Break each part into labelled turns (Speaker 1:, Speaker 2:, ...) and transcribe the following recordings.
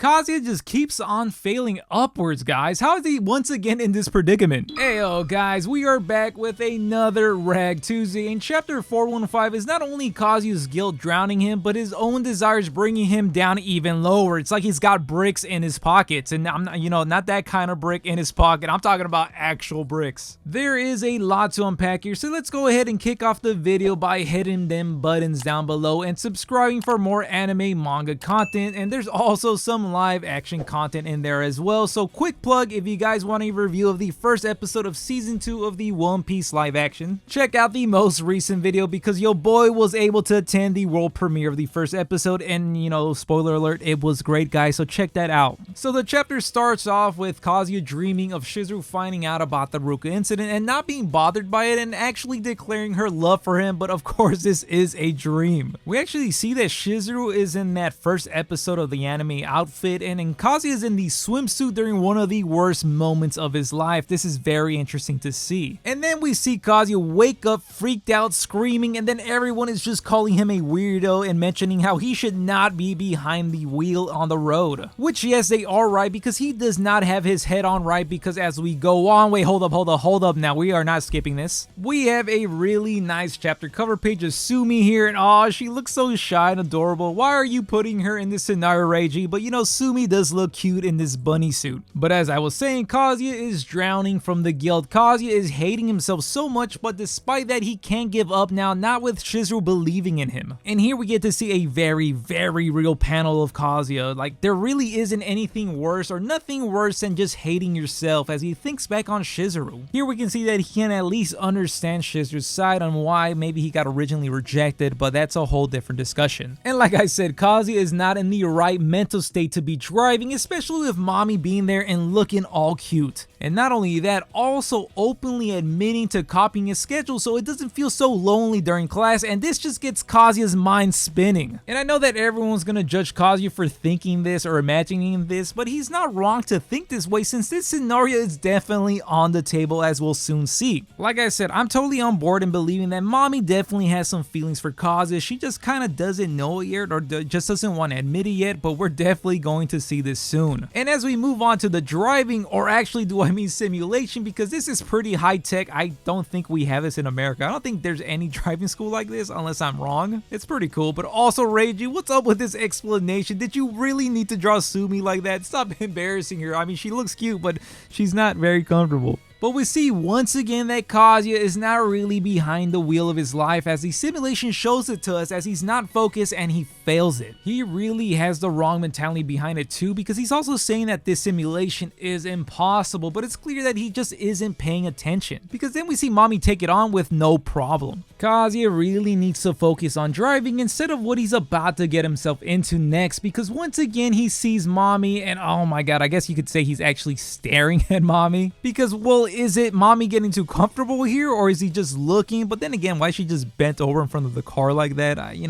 Speaker 1: Kazuya just keeps on failing upwards, guys. How is he once again in this predicament? Heyo, guys, we are back with another Rag Tuesday, and chapter 415 is not only Kazuya's guilt drowning him, but his own desires bringing him down even lower. It's like he's got bricks in his pockets, and I'm not, not that kind of brick in his pocket. I'm talking about actual bricks. There is a lot to unpack here, so let's go ahead and kick off the video by hitting them buttons down below and subscribing for more anime manga content, and there's also some live action content in there as well. So quick plug, if you guys want a review of the first episode of season 2 of the One Piece live action, check out the most recent video because your boy was able to attend the world premiere of the first episode, and spoiler alert, it was great, guys, so check that out. So the chapter starts off with Kazuya dreaming of Chizuru finding out about the Ruka incident and not being bothered by it and actually declaring her love for him, but of course this is a dream. We actually see that Chizuru is in that first episode of the anime outfit, and Kazuya is in the swimsuit during one of the worst moments of his life. This is very interesting to see. And then we see Kazuya wake up freaked out screaming, and then everyone is just calling him a weirdo and mentioning how he should not be behind the wheel on the road. Which yes, they are right, because he does not have his head on right, because as we go on, wait, hold up now, we are not skipping this. We have a really nice chapter cover page of Sumi here, and oh, she looks so shy and adorable. Why are you putting her in this scenario, Reiji? But Sumi does look cute in this bunny suit. But as I was saying, Kazuya is drowning from the guilt. Kazuya is hating himself so much, but despite that, he can't give up now, not with Chizuru believing in him. And here we get to see a very, very real panel of Kazuya. Like, there really isn't anything worse or nothing worse than just hating yourself, as he thinks back on Chizuru. Here we can see that he can at least understand Chizuru's side on why maybe he got originally rejected, but that's a whole different discussion. And like I said, Kazuya is not in the right mental state to be driving, especially with Mami being there and looking all cute. And not only that, also openly admitting to copying his schedule so it doesn't feel so lonely during class, and this just gets Kazuya's mind spinning. And I know that everyone's gonna judge Kazuya for thinking this or imagining this, but he's not wrong to think this way, since this scenario is definitely on the table, as we'll soon see. Like I said, I'm totally on board in believing that Mami definitely has some feelings for Kazuya. She just kind of doesn't know it yet, or just doesn't want to admit it yet, but we're definitely going to see this soon. And as we move on to the driving, or actually do I mean simulation, because this is pretty high tech. I don't think we have this in America. I don't think there's any driving school like this, unless I'm wrong. It's pretty cool. But also, Reiji, what's up with this explanation? Did you really need to draw Sumi like that? Stop embarrassing her. I mean, she looks cute, but she's not very comfortable. But we see once again that Kazuya is not really behind the wheel of his life, as the simulation shows it to us, as he's not focused and he fails it. He really has the wrong mentality behind it too, because he's also saying that this simulation is impossible, but it's clear that he just isn't paying attention, because then we see Mami take it on with no problem. Kazuya really needs to focus on driving instead of what he's about to get himself into next, because once again he sees Mami, and oh my god, I guess you could say he's actually staring at Mami, because well, is it Mami getting too comfortable here, or is he just looking? But then again, why is she just bent over in front of the car like that? You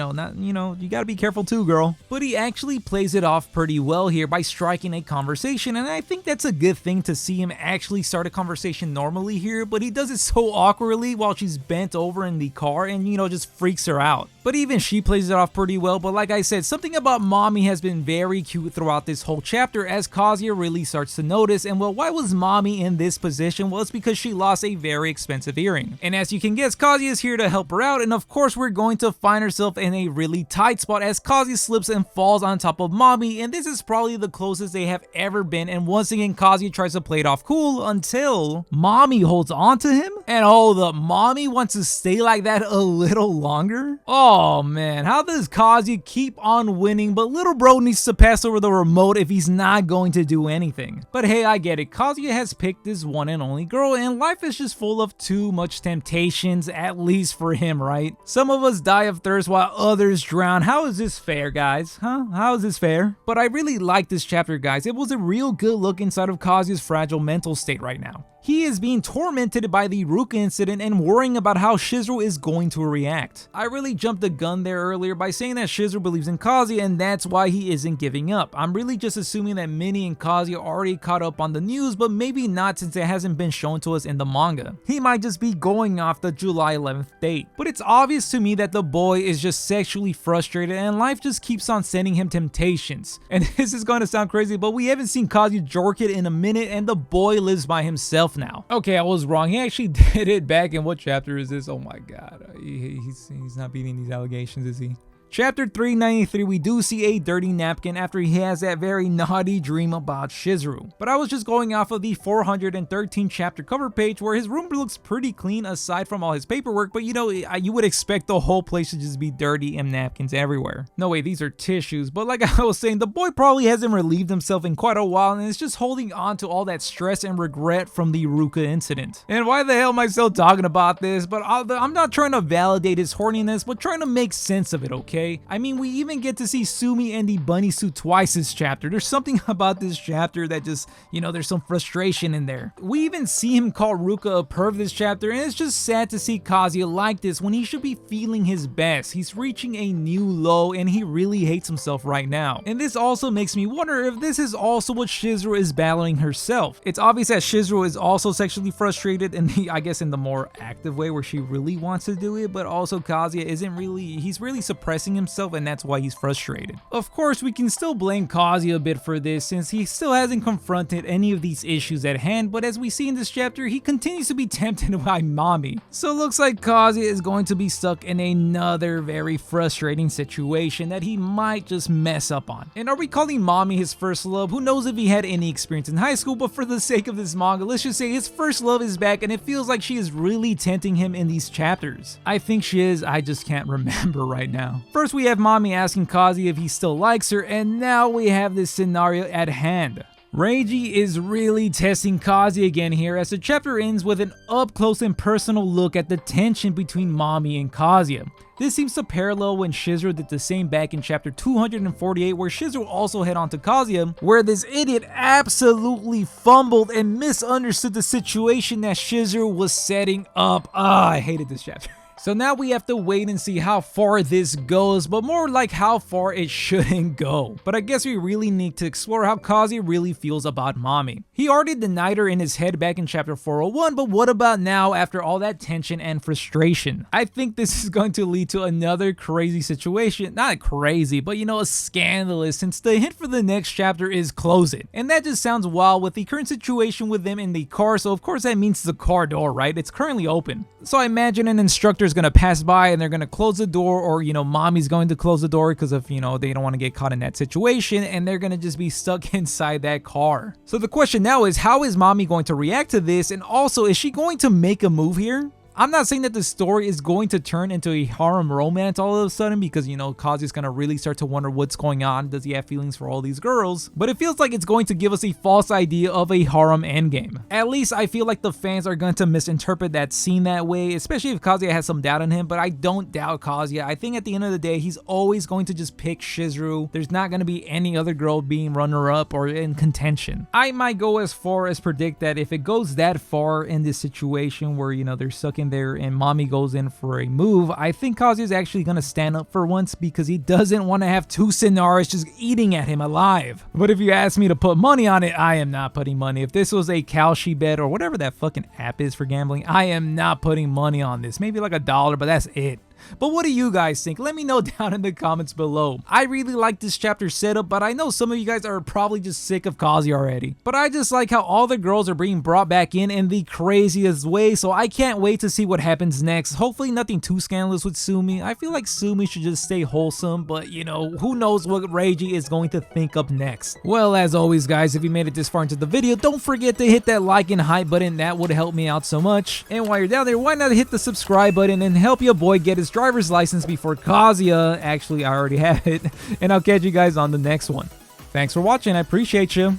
Speaker 1: gotta be careful too, girl. But he actually plays it off pretty well here by striking a conversation, and I think that's a good thing to see him actually start a conversation normally here, but he does it so awkwardly while she's bent over in the car, and just freaks her out. But even she plays it off pretty well. But like I said, something about Mami has been very cute throughout this whole chapter, as Kazuya really starts to notice. And well, why was Mami in this position? Well, it's because she lost a very expensive earring. And as you can guess, Kazuya is here to help her out, and of course we're going to find herself in a really tight spot as Kazuya slips and falls on top of Mami, and this is probably the closest they have ever been. And once again, Kazuya tries to play it off cool until Mami holds on to him, and oh, the Mami wants to stay like that a little longer. Oh man, how does Kazuya keep on winning, but little bro needs to pass over the remote if he's not going to do anything? But hey, I get it. Kazuya has picked this one and only girl, and life is just full of too much temptations, at least for him, right? Some of us die of thirst while others drown. How is this fair, guys? Huh? How is this fair? But I really like this chapter, guys. It was a real good look inside of Kazuya's fragile mental state right now. He is being tormented by the Ruka incident and worrying about how Chizuru is going to react. I really jumped the gun there earlier by saying that Chizuru believes in Kazuya and that's why he isn't giving up. I'm really just assuming that Minnie and Kazuya already caught up on the news, but maybe not since it hasn't been shown to us in the manga. He might just be going off the July 11th date. But it's obvious to me that the boy is just sexually frustrated, and and life just keeps on sending him temptations. And this is going to sound crazy, but we haven't seen Kazuya jerk it in a minute, and the boy lives by himself now. Okay, I was wrong. He actually did it back in what chapter is this? Oh my god. He's not beating these allegations, is he? Chapter 393, we do see a dirty napkin after he has that very naughty dream about Chizuru. But I was just going off of the 413 chapter cover page where his room looks pretty clean aside from all his paperwork, but you know, you would expect the whole place to just be dirty and napkins everywhere. No way, these are tissues, but like I was saying, the boy probably hasn't relieved himself in quite a while and is just holding on to all that stress and regret from the Ruka incident. And why the hell am I still talking about this? But I'm not trying to validate his horniness, but trying to make sense of it, okay? I mean, we even get to see Sumi and the bunny suit twice this chapter. There's something about this chapter that just, you know, there's some frustration in there. We even see him call Ruka a perv this chapter, and it's just sad to see Kazuya like this when he should be feeling his best. He's reaching a new low, and he really hates himself right now. And this also makes me wonder if this is also what Chizuru is battling herself. It's obvious that Chizuru is also sexually frustrated, and I guess in the more active way where she really wants to do it, but also Kazuya isn't really, he's really suppressing himself, and that's why he's frustrated. Of course, we can still blame Kazuya a bit for this since he still hasn't confronted any of these issues at hand, but as we see in this chapter, he continues to be tempted by Mami. So it looks like Kazuya is going to be stuck in another very frustrating situation that he might just mess up on. And are we calling Mami his first love? Who knows if he had any experience in high school, but for the sake of this manga, let's just say his first love is back, and it feels like she is really tempting him in these chapters. I think she is, I just can't remember right now. First, we have Mami asking Kazuya if he still likes her, and now we have this scenario at hand. Reiji is really testing Kazuya again here as the chapter ends with an up-close and personal look at the tension between Mami and Kazuya. This seems to parallel when Chizuru did the same back in chapter 248 where Chizuru also head on to Kazuya, where this idiot absolutely fumbled and misunderstood the situation that Chizuru was setting up. I hated this chapter. So now we have to wait and see how far this goes, but more like how far it shouldn't go. But I guess we really need to explore how Kazuya really feels about Mami. He already denied her in his head back in chapter 401, but what about now after all that tension and frustration? I think this is going to lead to another crazy situation. Not crazy, but you know, a scandalous, since the hint for the next chapter is close it. And that just sounds wild with the current situation with them in the car, so of course that means the car door, right? It's currently open. So I imagine an instructor is going to pass by and they're going to close the door, or you know, Mami's going to close the door because of, you know, they don't want to get caught in that situation, and they're going to just be stuck inside that car. So the question now is, how is Mami going to react to this, and also is she going to make a move here? I'm not saying that the story is going to turn into a harem romance all of a sudden because, you know, Kazuya's gonna really start to wonder what's going on. Does he have feelings for all these girls? But it feels like it's going to give us a false idea of a harem endgame. At least I feel like the fans are going to misinterpret that scene that way, especially if Kazuya has some doubt in him, but I don't doubt Kazuya. I think at the end of the day, he's always going to just pick Chizuru. There's not going to be any other girl being runner-up or in contention. I might go as far as predict that if it goes that far in this situation where, you know, they're stuck in there and Mami goes in for a move, I think Kazuya is actually going to stand up for once because he doesn't want to have two scenarios just eating at him alive. But if you ask me to put money on it, I am not putting money. If this was a Kalshi bet or whatever that fucking app is for gambling, I am not putting money on this. Maybe like $1, but that's it. But what do you guys think? Let me know down in the comments below. I really like this chapter setup, but I know some of you guys are probably just sick of Kazuya already. But I just like how all the girls are being brought back in the craziest way, so I can't wait to see what happens next. Hopefully nothing too scandalous with Sumi. I feel like Sumi should just stay wholesome, but you know, who knows what Reiji is going to think up next. Well, as always guys, if you made it this far into the video, don't forget to hit that like and hype button. That would help me out so much. And while you're down there, why not hit the subscribe button and help your boy get his driver's license before Kazuya. Actually, I already have it. And I'll catch you guys on the next one. Thanks for watching. I appreciate you.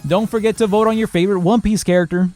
Speaker 1: Don't forget to vote on your favorite One Piece character.